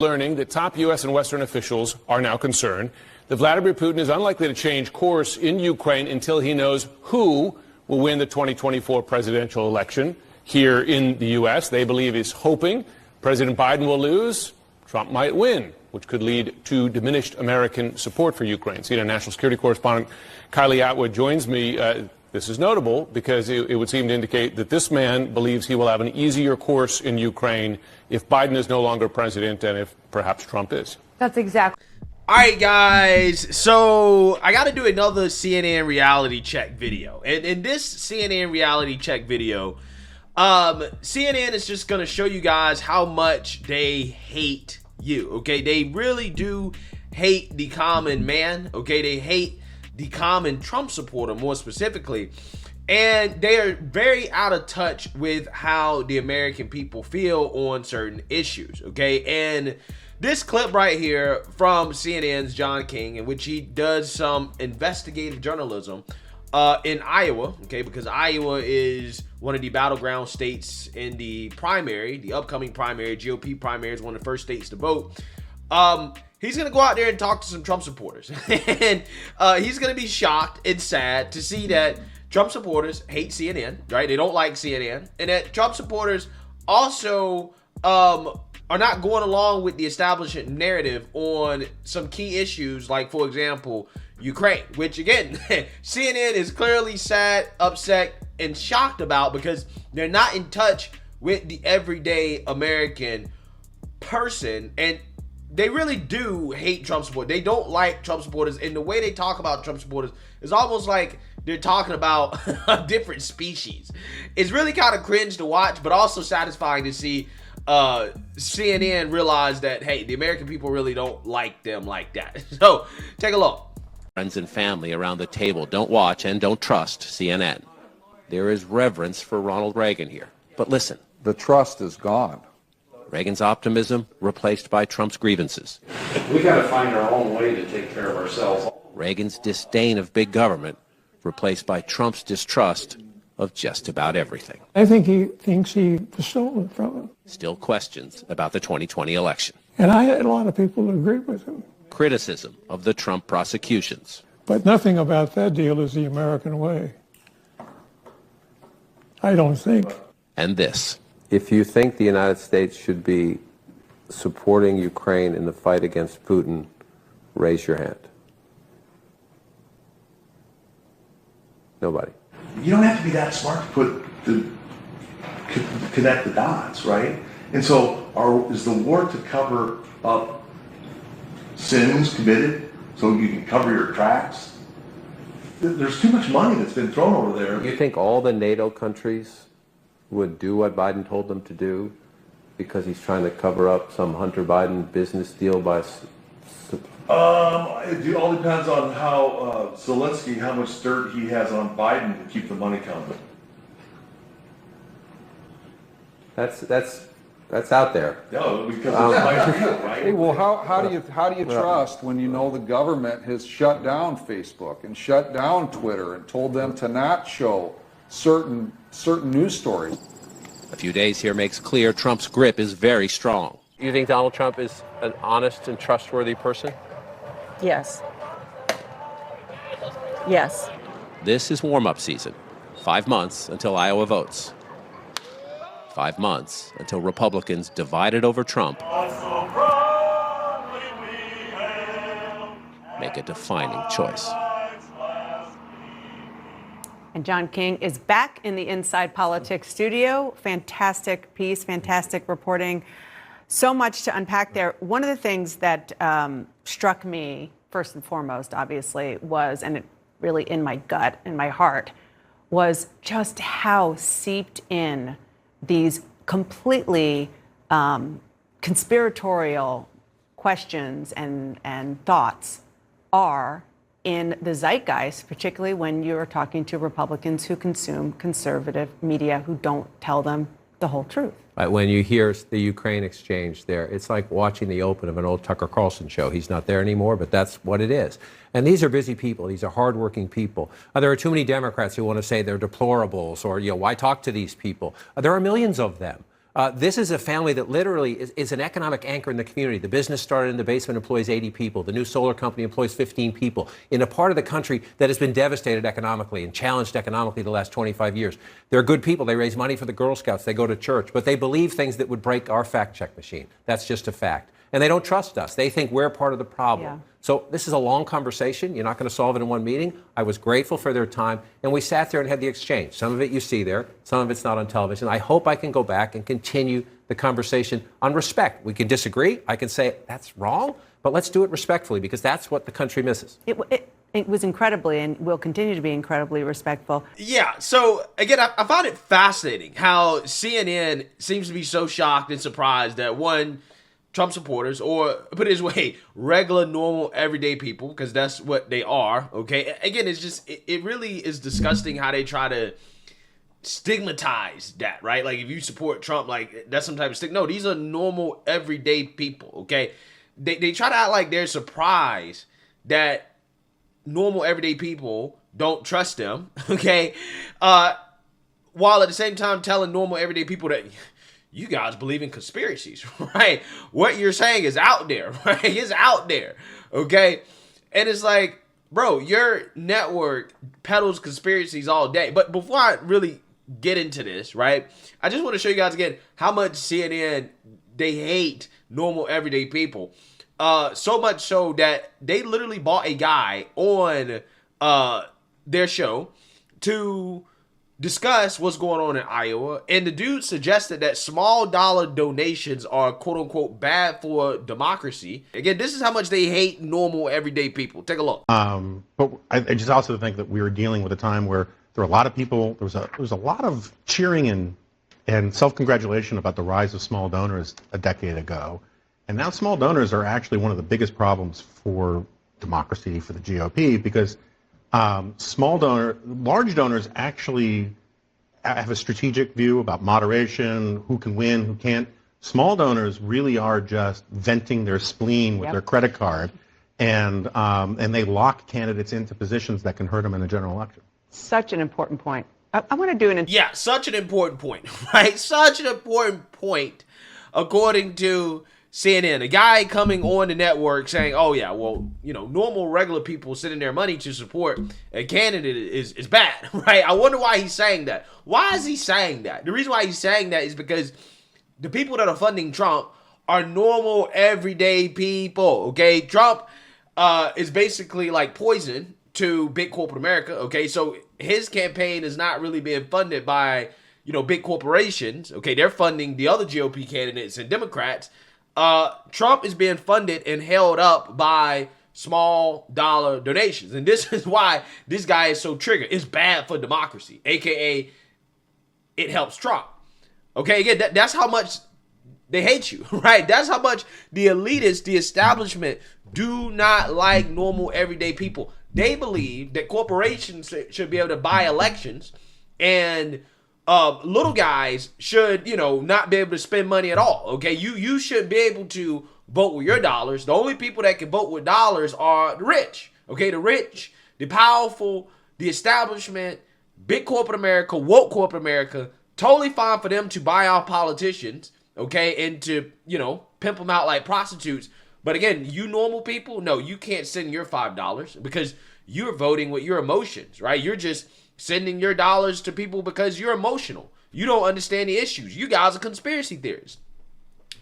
Learning that top U.S. and Western officials are now concerned that Vladimir Putin is unlikely to change course in Ukraine until he knows who will win the 2024 presidential election here in the U.S. They believe he's hoping President Biden will lose, Trump might win, which could lead to diminished American support for Ukraine. CNN national security correspondent Kylie Atwood joins me. This is notable because it would seem to indicate that this man believes he will have an easier course in Ukraine if Biden is no longer president and if perhaps Trump is. That's exactly. All right, guys. So I got to do another CNN reality check video. And in this CNN reality check video, CNN is just going to show you guys how much they hate you. Okay, they really do hate the common man. Okay, they hate the common Trump supporter more specifically, and they are very out of touch with how the American people feel on certain issues. Okay, and this clip right here from CNN's John King, in which he does some investigative journalism in Iowa, okay, because Iowa is one of the battleground states in the primary, the upcoming primary, GOP primary is one of the first states to vote. He's going to go out there and talk to some Trump supporters. And he's going to be shocked and sad to see that Trump supporters hate CNN, right? They don't like CNN. And that Trump supporters also are not going along with the establishment narrative on some key issues, like, for example, Ukraine, which, again, CNN is clearly sad, upset, and shocked about because they're not in touch with the everyday American person. And they really do hate Trump supporters. They don't like Trump supporters, and the way they talk about Trump supporters is almost like they're talking about a different species. It's really kind of cringe to watch, but also satisfying to see CNN realize that, hey, the American people really don't like them like that. So, take a look. Friends and family around the table don't watch and don't trust CNN. There is reverence for Ronald Reagan here. But listen. The trust is gone. Reagan's optimism replaced by Trump's grievances. We got to find our own way to take care of ourselves. Reagan's disdain of big government replaced by Trump's distrust of just about everything. I think he thinks he was stolen from him. Still questions about the 2020 election. And I had a lot of people who agreed with him. Criticism of the Trump prosecutions. But nothing about that deal is the American way. I don't think. And this. If you think the United States should be supporting Ukraine in the fight against Putin, raise your hand. Nobody. You don't have to be that smart to connect the dots, right? And so is the war to cover up sins committed so you can cover your tracks? There's too much money that's been thrown over there. You think all the NATO countries would do what Biden told them to do because he's trying to cover up some Hunter Biden business deal by... It all depends on how Zelensky, how much dirt he has on Biden to keep the money coming. That's out there. No, because it's my right? Hey, well, how do you trust when you know the government has shut down Facebook and shut down Twitter and told them to not show certain news stories? A few days here makes clear Trump's grip is very strong. You think Donald Trump is an honest and trustworthy person? Yes. Yes. This is warm-up season. 5 months until Iowa votes. 5 months until Republicans divided over Trump make a defining choice. And John King is back in the Inside Politics studio. Fantastic piece, fantastic reporting. So much to unpack there. One of the things that struck me, first and foremost, obviously, was, and it really in my gut, in my heart, was just how seeped in these completely conspiratorial questions and thoughts are in the zeitgeist, particularly when you're talking to Republicans who consume conservative media who don't tell them the whole truth. Right, when you hear the Ukraine exchange there, it's like watching the open of an old Tucker Carlson show. He's not there anymore, but that's what it is. And these are busy people. These are hardworking people. There are too many Democrats who want to say they're deplorables or, why talk to these people? There are millions of them. This is a family that literally is an economic anchor in the community. The business started in the basement, employs 80 people. The new solar company employs 15 people in a part of the country that has been devastated economically and challenged economically the last 25 years. They're good people. They raise money for the Girl Scouts. They go to church. But they believe things that would break our fact-check machine. That's just a fact. And they don't trust us. They think we're part of the problem. Yeah. So this is a long conversation. You're not going to solve it in one meeting. I was grateful for their time, and we sat there and had the exchange. Some of it you see there. Some of it's not on television. I hope I can go back and continue the conversation on respect. We can disagree. I can say, that's wrong, but let's do it respectfully, because that's what the country misses. It was incredibly, and will continue to be incredibly respectful. Yeah, so again, I found it fascinating how CNN seems to be so shocked and surprised that one, Trump supporters, or put it this way, regular, normal, everyday people, because that's what they are, okay? Again, it's just, it really is disgusting how they try to stigmatize that, right? Like, if you support Trump, like, that's some type of stick. No, these are normal, everyday people, okay? They try to act like they're surprised that normal, everyday people don't trust them, okay? While at the same time telling normal, everyday people that you guys believe in conspiracies, right? What you're saying is out there, right? It's out there, okay? And it's like, bro, your network peddles conspiracies all day. But before I really get into this, right, I just want to show you guys again how much CNN, they hate normal, everyday people. So much so that they literally bought a guy on their show to discuss what's going on in Iowa, and the dude suggested that small dollar donations are quote-unquote bad for democracy. Again, this is how much they hate normal everyday people. Take a look. But I just also think that we were dealing with a time where there were a lot of people, there was a lot of cheering and self-congratulation about the rise of small donors a decade ago. And now small donors are actually one of the biggest problems for democracy, for the GOP, because large donors actually have a strategic view about moderation, who can win, who can't. Small donors really are just venting their spleen with their credit card, and they lock candidates into positions that can hurt them in a general election. Such an important point. I want to do an... Yeah, such an important point, right? Such an important point, according to CNN, a guy coming on the network saying, oh yeah, well, you know, normal, regular people sending their money to support a candidate is bad, right? I wonder why he's saying that. Why is he saying that? The reason why he's saying that is because the people that are funding Trump are normal, everyday people, okay? Trump is basically like poison to big corporate America, okay? So his campaign is not really being funded by, you know, big corporations, okay? They're funding the other GOP candidates and Democrats. Trump is being funded and held up by small dollar donations. And this is why this guy is so triggered. It's bad for democracy, aka it helps Trump. Okay, again, that's how much they hate you, right? That's how much the elitists, the establishment, do not like normal everyday people. They believe that corporations should be able to buy elections, and little guys should, you know, not be able to spend money at all, okay? You should be able to vote with your dollars. The only people that can vote with dollars are the rich, okay? The rich, the powerful, the establishment, big corporate America, woke corporate America. Totally fine for them to buy our politicians, okay, and to, you know, pimp them out like prostitutes. But again, you normal people, no, you can't send your $5 because you're voting with your emotions, right? You're just sending your dollars to people because you're emotional. You don't understand the issues. You guys are conspiracy theorists.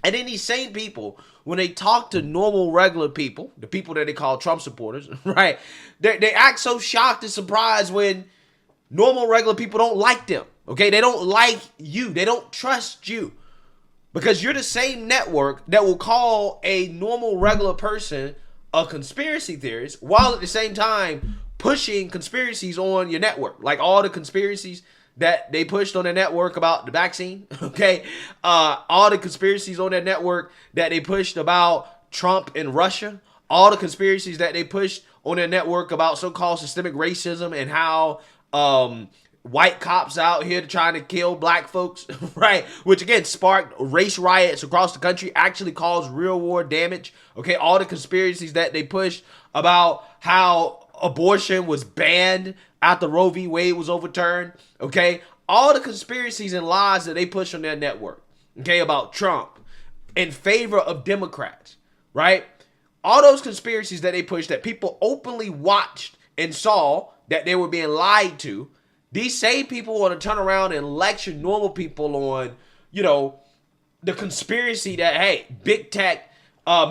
And then these same people, when they talk to normal, regular people, the people that they call Trump supporters, right, they act so shocked and surprised when normal, regular people don't like them, okay? They don't like you. They don't trust you because you're the same network that will call a normal, regular person a conspiracy theorist while at the same time pushing conspiracies on your network, like all the conspiracies that they pushed on their network about the vaccine, okay? All the conspiracies on their network that they pushed about Trump and Russia, all the conspiracies that they pushed on their network about so-called systemic racism and how white cops out here trying to kill black folks, right? Which again sparked race riots across the country, actually caused real war damage, okay? All the conspiracies that they pushed about how abortion was banned after Roe v. Wade was overturned, okay? All the conspiracies and lies that they push on their network, okay, about Trump in favor of Democrats, right? All those conspiracies that they pushed that people openly watched and saw that they were being lied to, these same people want to turn around and lecture normal people on, you know, the conspiracy that, hey, big tech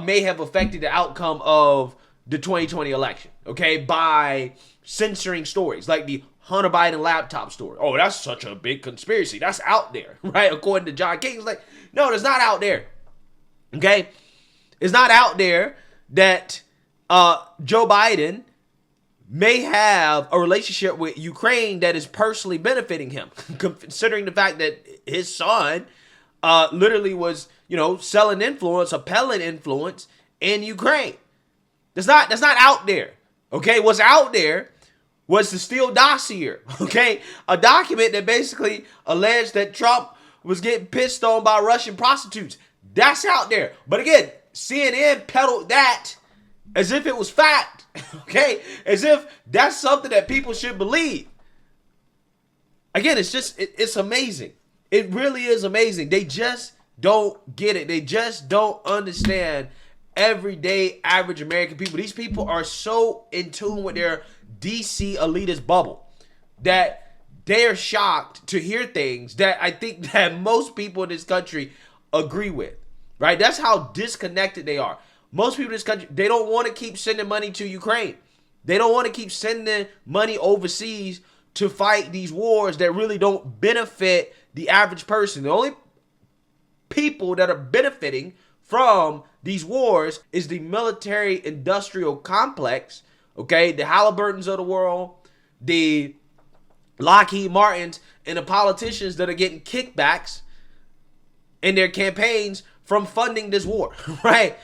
may have affected the outcome of the 2020 election, okay, by censoring stories like the Hunter Biden laptop story. Oh, that's such a big conspiracy. That's out there, right? According to John King, it's like, no, it's not out there, okay? It's not out there that Joe Biden may have a relationship with Ukraine that is personally benefiting him, considering the fact that his son literally was, you know, selling influence, peddling influence in Ukraine. That's not out there, okay? What's out there was the Steele dossier, okay? A document that basically alleged that Trump was getting pissed on by Russian prostitutes. That's out there. But again, CNN peddled that as if it was fact, okay? As if that's something that people should believe. Again, it's just, it's amazing. It really is amazing. They just don't get it. They just don't understand everyday average American people. These people are so in tune with their DC elitist bubble that they're shocked to hear things that I think that most people in this country agree with, right? That's how disconnected they are. Most people in this country, they don't want to keep sending money to Ukraine. They don't want to keep sending money overseas to fight these wars that really don't benefit the average person. The only people that are benefiting from these wars is the military industrial complex, okay? The Halliburtons of the world, the Lockheed Martins, and the politicians that are getting kickbacks in their campaigns from funding this war, right?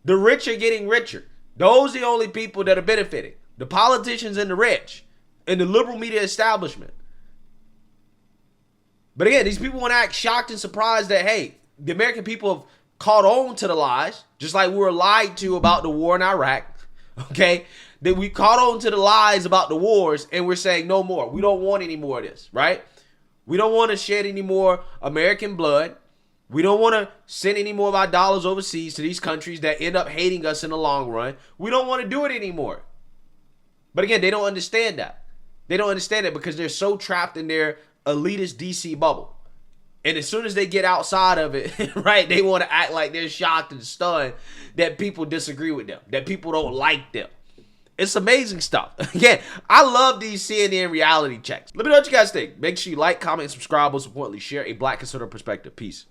The rich are getting richer. Those are the only people that are benefiting. The politicians and the rich and the liberal media establishment. But again, these people want to act shocked and surprised that, hey, the American people have caught on to the lies, just like we were lied to about the war in Iraq, okay? That we caught on to the lies about the wars, and we're saying no more. We don't want any more of this, right? We don't want to shed any more American blood. We don't want to send any more of our dollars overseas to these countries that end up hating us in the long run. We don't want to do it anymore. But again, they don't understand that. They don't understand it because they're so trapped in their elitist DC bubble. And as soon as they get outside of it, right, they want to act like they're shocked and stunned that people disagree with them, that people don't like them. It's amazing stuff. Again, I love these CNN reality checks. Let me know what you guys think. Make sure you like, comment, and subscribe. Most importantly, share a Black conservative perspective. Peace.